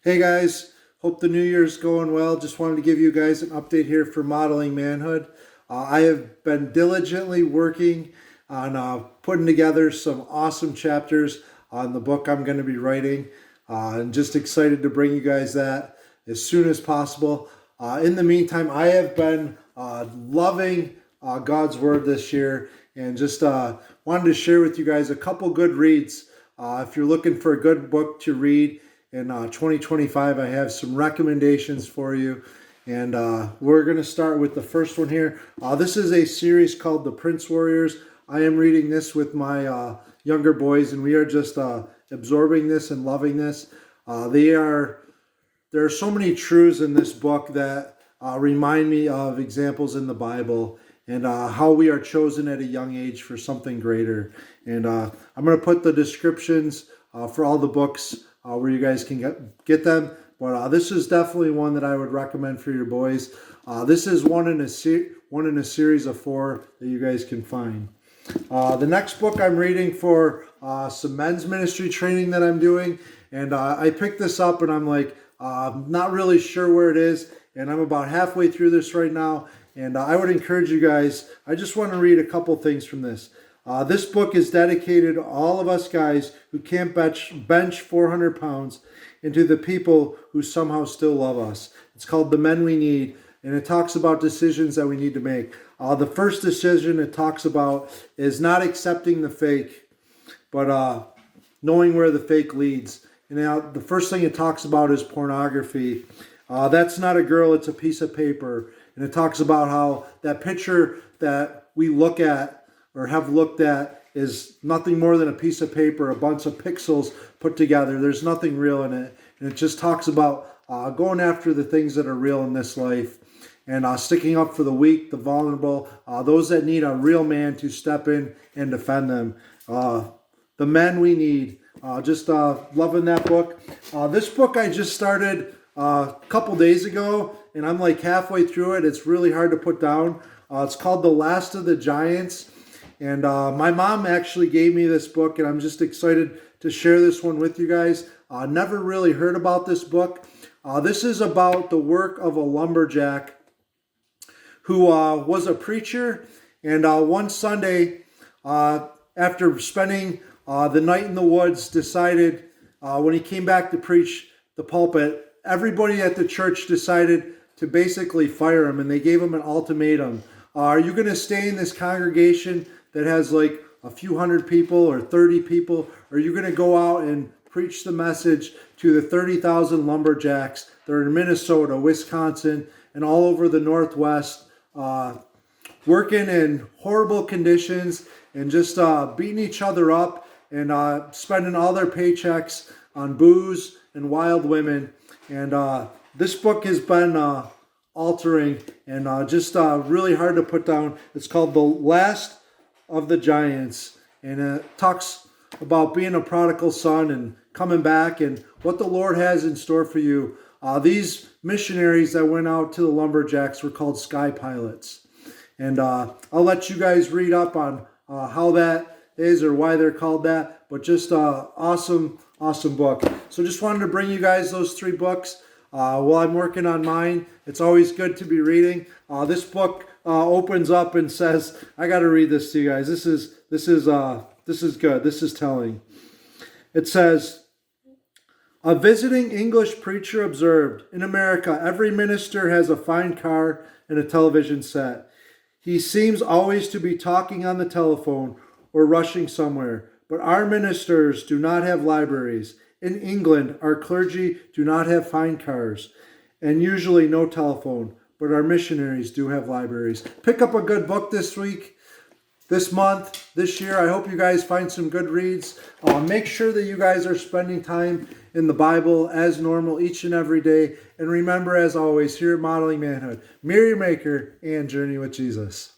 Hey guys, hope the new year's going well. Just wanted to give you guys an update here for Modeling Manhood. I have been diligently working on putting together some awesome chapters on the book I'm going to be writing, and just excited to bring you guys that as soon as possible. In the meantime, I have been loving God's Word this year, and just wanted to share with you guys a couple good reads. If you're looking for a good book to read in 2025, I have some recommendations for you. And we're going to start with the first one here. This is a series called The Prince Warriors. I am reading this with my younger boys, and we are just absorbing this and loving this. There are so many truths in this book that remind me of examples in the Bible, and how we are chosen at a young age for something greater. And I'm going to put the descriptions for all the books where you guys can get them. But this is definitely one that I would recommend for your boys. This is one in a series of 4 that you guys can find. The next book I'm reading for some men's ministry training that I'm doing. And I picked this up and I'm like, not really sure where it is. And I'm about halfway through this right now. And I would encourage you guys, I just want to read a couple things from this. This book is dedicated to all of us guys who can't bench 400 pounds, and to the people who somehow still love us. It's called The Men We Need, and it talks about decisions that we need to make. The first decision it talks about is not accepting the fake, but knowing where the fake leads. And now the first thing it talks about is pornography. That's not a girl, it's a piece of paper. And it talks about how that picture that we look at or have looked at is nothing more than a piece of paper, a bunch of pixels put together. There's nothing real in it. And it just talks about going after the things that are real in this life, and sticking up for the weak, the vulnerable, those that need a real man to step in and defend them. The Men We Need. Just loving that book. This book I just started a couple days ago, and I'm like halfway through it. It's really hard to put down. It's called The Last of the Giants. And my mom actually gave me this book, and I'm just excited to share this one with you guys. Never really heard about this book. This is about the work of a lumberjack who was a preacher. And one Sunday, after spending the night in the woods, decided when he came back to preach the pulpit, everybody at the church decided to basically fire him, and they gave him an ultimatum. Are you going to stay in this congregation that has like a few hundred people or 30 people? Or are you going to go out and preach the message to the 30,000 lumberjacks that are in Minnesota, Wisconsin, and all over the Northwest, working in horrible conditions and just beating each other up and spending all their paychecks on booze and wild women? And this book has been altering and just really hard to put down. It's called The Last of the Giants, and it talks about being a prodigal son and coming back and what the Lord has in store for you. These missionaries that went out to the lumberjacks were called sky pilots. And I'll let you guys read up on how that is or why they're called that, but just awesome book. So just wanted to bring you guys those 3 books. While I'm working on mine, it's always good to be reading. This book opens up and says, I got to read this to you guys. This is good. This is telling. It says, a visiting English preacher observed, in America, every minister has a fine car and a television set. He seems always to be talking on the telephone or rushing somewhere. But our ministers do not have libraries. In England, our clergy do not have fine cars and usually no telephone, but our missionaries do have libraries. Pick up a good book this week, this month, this year. I hope you guys find some good reads. Make sure that you guys are spending time in the Bible as normal each and every day. And remember, as always, here at Modeling Manhood, mirror your maker and journey with Jesus.